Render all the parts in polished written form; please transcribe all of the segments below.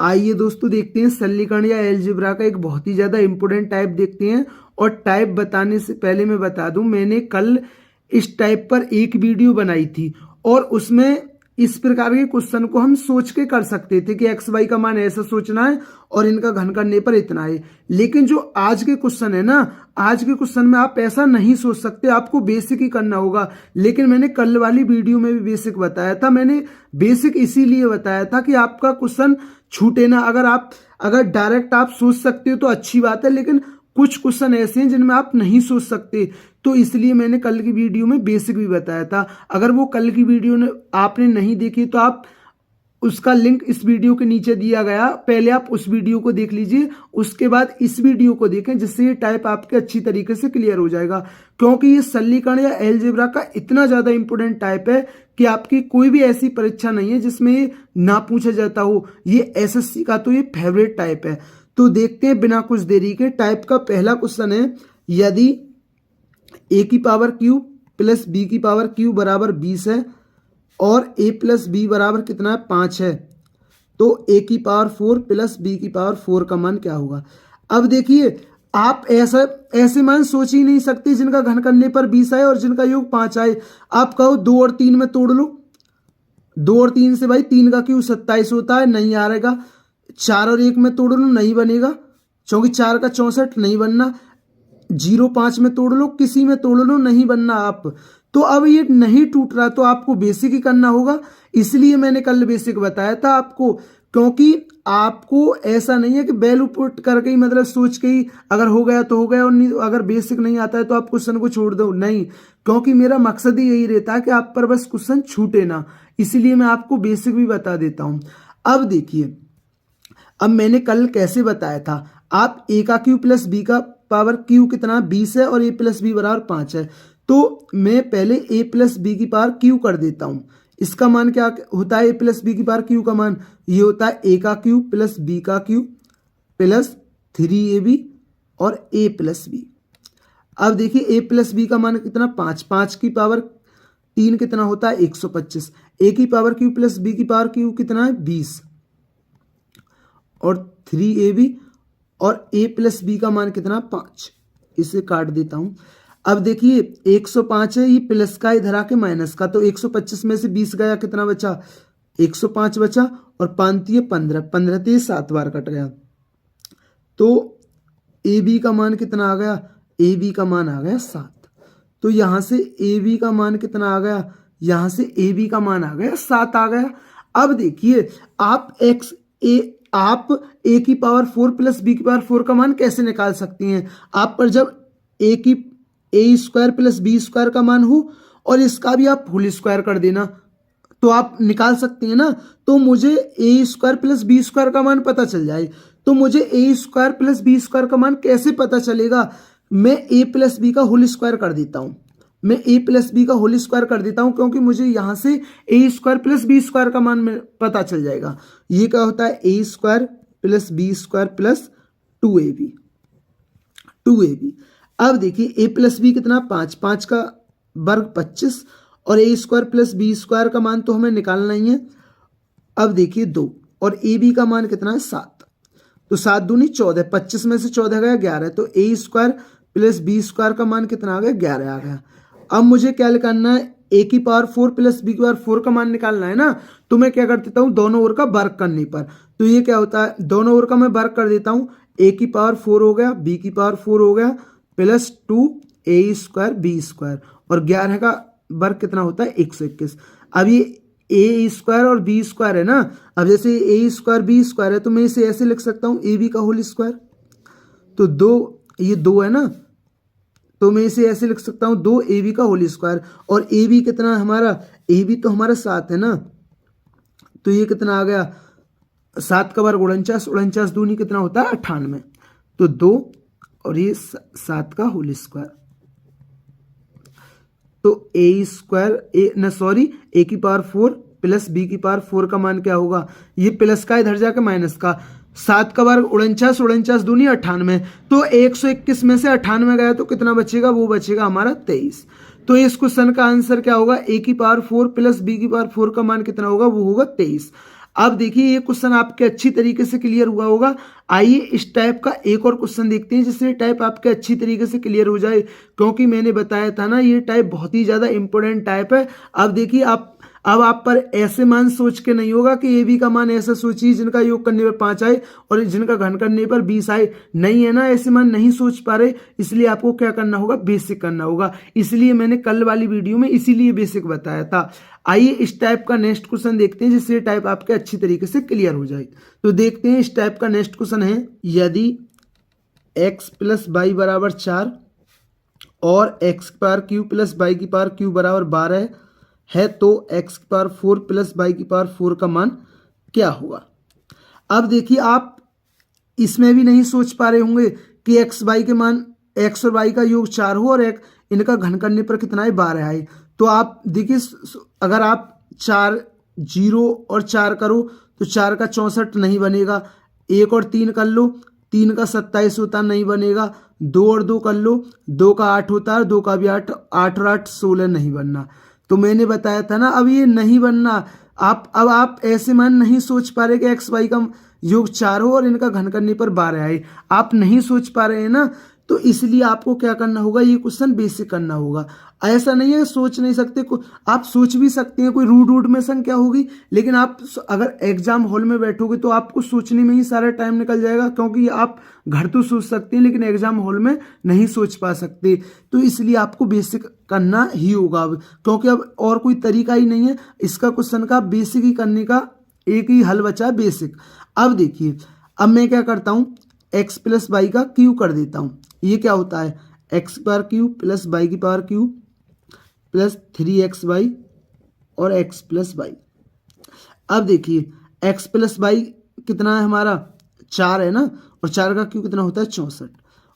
आइए दोस्तों देखते हैं सल्लीकरण या एलजेब्रा का एक बहुत ही ज़्यादा इंपॉर्टेंट टाइप देखते हैं। और टाइप बताने से पहले मैं बता दूं, मैंने कल इस टाइप पर एक वीडियो बनाई थी और उसमें इस प्रकार के क्वेश्चन को हम सोच के कर सकते थे कि एक्स वाई का मान ऐसा सोचना है और इनका घन करने पर इतना है। लेकिन जो आज के क्वेश्चन है ना, आज के क्वेश्चन में आप ऐसा नहीं सोच सकते, आपको बेसिक ही करना होगा। लेकिन मैंने कल वाली वीडियो में भी बेसिक बताया था। मैंने बेसिक इसीलिए बताया था कि आपका क्वेश्चन छूटे ना। अगर डायरेक्ट आप सोच सकते हो तो अच्छी बात है, लेकिन कुछ क्वेश्चन ऐसे हैं जिनमें आप नहीं सोच सकते, तो इसलिए मैंने कल की वीडियो में बेसिक भी बताया था। अगर वो कल की वीडियो ने आपने नहीं देखी तो आप उसका लिंक इस वीडियो के नीचे दिया गया, पहले आप उस वीडियो को देख लीजिए, उसके बाद इस वीडियो को देखें, जिससे ये टाइप आपके अच्छी तरीके से क्लियर हो जाएगा। क्योंकि ये सल्लीकरण या एलजेब्रा का इतना ज्यादा इंपॉर्टेंट टाइप है कि आपकी कोई भी ऐसी परीक्षा नहीं है जिसमें ये ना पूछा जाता हो। ये एसएससी का तो ये फेवरेट टाइप है। तो देखते हैं बिना कुछ देरी के। टाइप का पहला क्वेश्चन है, यदि ए की पावर क्यू प्लस बी की पावर क्यू बराबर 20 है और ए प्लस बी बराबर कितना है 5 है, तो ए की पावर 4 प्लस बी की पावर 4 का मान क्या होगा। अब देखिए, आप ऐसे मान सोच ही नहीं सकते जिनका घन करने पर 20 आए और जिनका योग 5 आए। आप कहो 2 और 3 में तोड़ लो, 2 और 3 से भाई 3 का क्यू 27 होता है, नहीं आ रहेगा। 4 और 1 में तोड़ लो, नहीं बनेगा, क्योंकि 4 का 64 नहीं बनना। 0 5 में तोड़ लो, किसी में तोड़ लो, नहीं बनना आप। तो अब ये नहीं टूट रहा तो आपको बेसिक ही करना होगा। इसलिए मैंने कल बेसिक बताया था आपको, क्योंकि आपको ऐसा नहीं है कि वैल्यू पुट करके ही, मतलब सोच के ही अगर हो गया तो हो गया, और नहीं, अगर बेसिक नहीं आता है तो आप क्वेश्चन को छोड़ दो, नहीं। क्योंकि मेरा मकसद ही यही रहता है कि आप पर बस क्वेश्चन छूटे ना, इसीलिए मैं आपको बेसिक भी बता देता हूं। अब देखिए, अब मैंने कल कैसे बताया था, आप ए का क्यू प्लस बी का पावर क्यू कितना 20 है और ए प्लस बी बराबर 5 है। तो मैं पहले ए प्लस बी की पावर क्यू कर देता हूं। इसका मान क्या होता है, ए प्लस बी की पावर क्यू का मान ये होता है ए का क्यू प्लस बी का क्यू प्लस 3ab और ए प्लस बी। अब देखिए, ए प्लस बी का मान कितना 5, 5 की पावर 3 कितना होता है 125। ए की पावर क्यू प्लस बी की पावर क्यू कितना है 20 और 3ab और a प्लस बी का मान कितना 5। इसे काट देता हूं। अब देखिए 105 है, ये प्लस का इधर आके माइनस का, तो 125 में से 20 गया, कितना बचा 105 बचा, और 5 15, 15 से 7 बार कट गया। तो ए बी का मान कितना आ गया, ए बी का मान आ गया 7। तो यहां से ए बी का मान कितना आ गया, यहां से ए बी का मान आ गया 7 आ गया। अब देखिए, आप ए की पावर 4 प्लस बी की पावर 4 का मान कैसे निकाल सकती हैं। आप पर जब ए स्क्वायर प्लस बी स्क्वायर का मान हो और इसका भी आप होल स्क्वायर कर देना, तो आप निकाल सकते हैं ना। तो मुझे A square plus B square का मान पता चल जाए, तो मुझे A square plus B square का मान कैसे पता चलेगा। मैं ए प्लस बी का होल स्क्वायर कर देता हूं, मैं ए प्लस बी का होल स्क्वायर कर देता हूं, क्योंकि मुझे यहां से A square plus B square का मान पता चल जाएगा। ये क्या होता है, A square plus B square plus 2ab। अब देखिए, ए प्लस बी कितना 5, 5 का वर्ग 25 और ए स्क्वायर प्लस बी स्क्वायर का मान तो हमें निकालना ही है। अब देखिए 2 और ए बी का मान कितना है 7, तो 7 दूनी 14, 25 में से 14 गया 11, तो ए स्क्वायर प्लस बी स्क्वायर का मान कितना आ गया 11 आ गया। अब मुझे क्या निकालना है, ए की पावर 4 प्लस बी की पावर 4 का मान निकालना है ना। तो मैं क्या कर देता हूं, दोनों ओर का वर्ग करने पर, तो ये क्या होता है, दोनों ओर का मैं वर्ग कर देता हूं। ए की पावर 4 हो गया, बी की पावर 4 हो गया, प्लस 2 ए स्क्वायर बी स्क्वायर, और 11 का वर्ग कितना होता है 121। अब ये ए स्क्वायर और बी स्क्वायर है ना, अब जैसे ए स्क्वायर बी स्क्वायर है तो मैं इसे ऐसे लिख सकता हूं, ए बी का होल स्क्वायर। तो 2, ये 2 है ना, तो मैं इसे ऐसे लिख सकता हूं 2ab का होल स्क्वायर, और ab कितना है हमारा, ab तो हमारा 7 है ना, तो ये कितना आ गया 7 का वर्ग 49, 49 दूनी कितना होता है 98, तो 2 और ये 7 का होल स्क्वायर। तो ए की पावर 4 प्लस बी की पावर 4 का मान क्या होगा, ये प्लस का इधर जाके माइनस का, 7 का वर्ग 49, 49 दूनी 98, तो 121 में से 98 गया तो कितना बचेगा, वो बचेगा हमारा 23। तो इस क्वेश्चन का आंसर क्या होगा, ए की पावर 4 प्लस बी की पावर 4 का मान कितना होगा, वो होगा 23। अब देखिए ये क्वेश्चन आपके अच्छी तरीके से क्लियर हुआ होगा। आइए इस टाइप का एक और क्वेश्चन देखते हैं जिससे टाइप आपके अच्छी तरीके से क्लियर हो जाए, क्योंकि मैंने बताया था ना ये टाइप बहुत ही ज़्यादा इंपॉर्टेंट टाइप है। अब देखिए अब आप पर ऐसे मान सोच के नहीं होगा कि ए बी का मान ऐसा सोचिए जिनका योग करने पर 5 आए और जिनका घन करने पर 20 आए, नहीं है ना, ऐसे मान नहीं सोच पा रहे, इसलिए आपको क्या करना होगा, बेसिक करना होगा। इसलिए मैंने कल वाली वीडियो में इसीलिए बेसिक बताया था। आइए इस टाइप का नेक्स्ट क्वेश्चन देखते हैं जिससे टाइप आपके अच्छी तरीके से क्लियर हो जाए। तो देखते हैं इस टाइप का नेक्स्ट क्वेश्चन है, यदि x प्लस वाई बराबर 4 और x की पावर क्यू प्लस वाई की पावर क्यू बराबर 12 है तो x की पावर 4 प्लस वाई की पावर 4 का मान क्या होगा। अब देखिए आप इसमें भी नहीं सोच पा रहे होंगे कि x वाई के मान x और y का योग 4 हो और इनका घन करने पर कितना है, 12 आए। तो आप देखिए अगर आप 4 0 और 4 करो तो 4 का 64 नहीं बनेगा, 1 और 3 कर लो, 3 का 27 होता नहीं बनेगा, 2 और 2 कर लो, 2 का 8 होता है, 2 का भी 8, 8 और 8 16 नहीं बनना। तो मैंने बताया था ना अब ये नहीं बनना। आप ऐसे मान नहीं सोच पा रहे कि एक्स वाई का योग 4 हो और इनका घन करने पर 12 आए, आप नहीं सोच पा रहे हैं ना, तो इसलिए आपको क्या करना होगा, ये क्वेश्चन बेसिक करना होगा। ऐसा नहीं है सोच नहीं सकते, आप सोच भी सकते हैं, कोई रूट में संख्या होगी, लेकिन आप अगर एग्जाम हॉल में बैठोगे तो आपको सोचने में ही सारा टाइम निकल जाएगा, क्योंकि आप घर तो सोच सकते हैं लेकिन एग्जाम हॉल में नहीं सोच पा सकते। तो इसलिए आपको बेसिक करना ही होगा अब, क्योंकि अब और कोई तरीका ही नहीं है इसका क्वेश्चन का बेसिक ही करने का, एक ही हल बचा बेसिक। अब देखिए अब मैं क्या करता हूँ, एक्स प्लस वाई का क्यू कर देता हूँ। ये क्या होता है, एक्स की पावर क्यू प्लस वाई की पावर क्यू प्लस 3xy और x प्लस वाई। अब देखिए x प्लस वाई कितना है हमारा, 4 है ना, और 4 का क्यू कितना होता है, 64,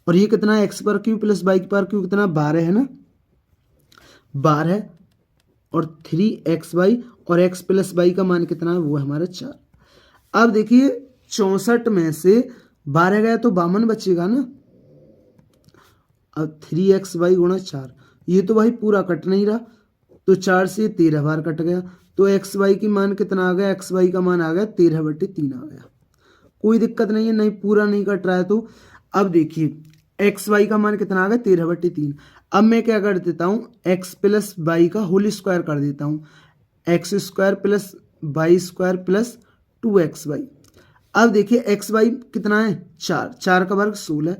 और ये कितना है, x पर क्यू प्लस वाई की पावर क्यू कितना, 12 है ना, 12 और 3xy और x प्लस वाई का मान कितना है, वो है हमारा 4। अब देखिए 64 में से 12 गया तो 52 बचेगा ना। अब 3xy गुणा 4, ये तो भाई पूरा कट नहीं रहा, तो 4 से 13 बार कट गया, तो एक्स वाई की मान कितना आ गया, एक्स वाई का मान आ गया 13/3 आ गया। कोई दिक्कत नहीं है, नहीं पूरा नहीं कट रहा है तो। अब देखिए एक्स वाई का मान कितना आ गया, 13/3। अब मैं क्या कर देता हूँ, एक्स प्लस वाई का होल स्क्वायर कर देता हूँ, X square plus Y square plus 2xy। अब देखिए एक्स वाई कितना है, 4, 4 का वर्ग 16,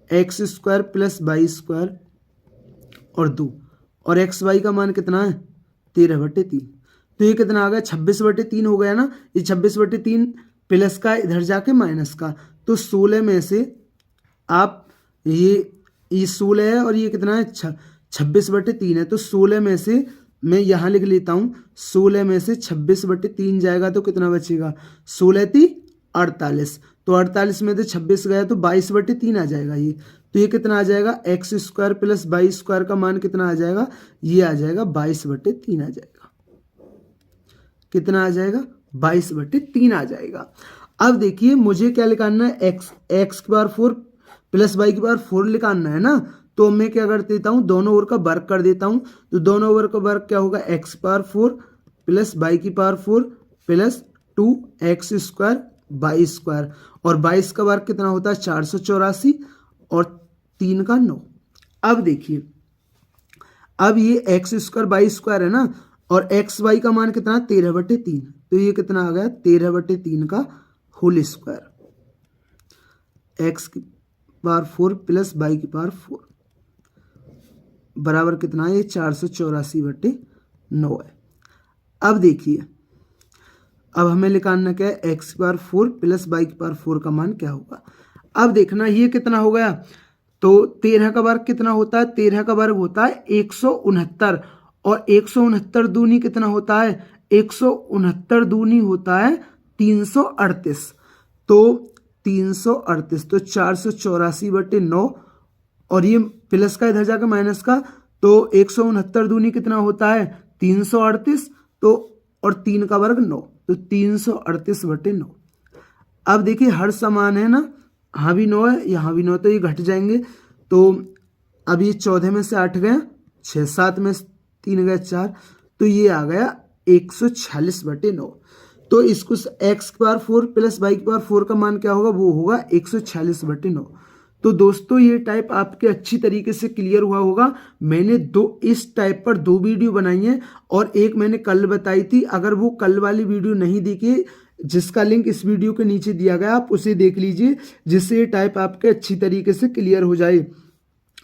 X square plus Y square और 2, और एक्स वाई का मान कितना है, 13/3। तो ये कितना आ गया, 26/3 हो गया ना। ये 26/3 प्लस का इधर जाके माइनस का, तो 16 में से आप ये 16 है और ये कितना है, 26/3 है, तो 16 में से मैं यहाँ लिख लेता हूँ, 16 में से 26/3 जाएगा तो कितना बचेगा, 16 × 48, तो 48 में से 26 गया तो 22/3 आ जाएगा ये। तो ये कितना आ जाएगा, X square plus Y square का मान कितना आ जाएगा, ये आ जाएगा 22/3 आ जाएगा। कितना आ जाएगा, 22/3 आ जाएगा। अब देखिए मुझे क्या निकालना है, एक्स की पावर 4 प्लस वाई की पावर 4 निकालना है ना। तो मैं क्या कर देता हूँ, दोनों ओर का वर्ग कर देता हूँ। तो दोनों ओर का वर्ग क्या होगा, एक्स की पावर 4 प्लस वाई की power 4 plus 2x square Y square, और 22 का वर्ग कितना होता है, 484 और 3 का 9। अब देखिए अब ये एक्स स्क्वायर वाई स्क्वायर है ना, और एक्स वाई का मान कितना, 13/3, तो ये कितना आ गया, 13/3 का होल स्क्वायर, एक्स की पावर 4 प्लस वाई की पावर 4 बराबर कितना है, ये 484/9 है। अब देखिए अब हमें निकालना क्या है, एक्स की पावर 4 प्लस वाई की पावर 4 का मान क्या होगा। अब देखना ये कितना हो गया, तो 13 का वर्ग कितना होता है, 13 का वर्ग होता है 169, और 169 दूनी कितना होता है, 169 दूनी होता है 338, तो 338 तो 484/9, और ये प्लस का इधर जाकर माइनस का, तो 169 दूनी कितना होता है 338, तो और 3 का वर्ग 9, तो 338/9। अब देखिए हर समान है ना, यहाँ भी 9 है यहाँ भी 9, तो ये घट जाएंगे। तो अब ये 14 में से 8 गया 6, 7 में 3 गया 4, तो ये आ गया 146/9। तो इसको x की पावर 4 प्लस y की पावर 4 का मान क्या होगा, वो होगा 146/9। तो दोस्तों ये टाइप आपके अच्छी तरीके से क्लियर हुआ होगा। मैंने इस टाइप पर 2 वीडियो बनाई हैं और एक मैंने कल बताई थी। अगर वो कल वाली वीडियो नहीं देखी, जिसका लिंक इस वीडियो के नीचे दिया गया, आप उसे देख लीजिए, जिससे ये टाइप आपके अच्छी तरीके से क्लियर हो जाए।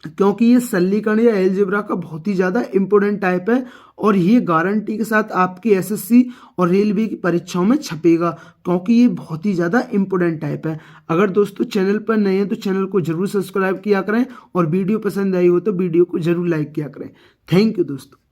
क्योंकि ये सल्लीकरण या अलजेब्रा का बहुत ही ज़्यादा इंपॉर्टेंट टाइप है और ये गारंटी के साथ आपकी एसएससी और रेलवे की परीक्षाओं में छपेगा, क्योंकि ये बहुत ही ज़्यादा इंपॉर्टेंट टाइप है। अगर दोस्तों चैनल पर नए हैं तो चैनल को जरूर सब्सक्राइब किया करें और वीडियो पसंद आई हो तो वीडियो को जरूर लाइक किया करें। थैंक यू दोस्तों।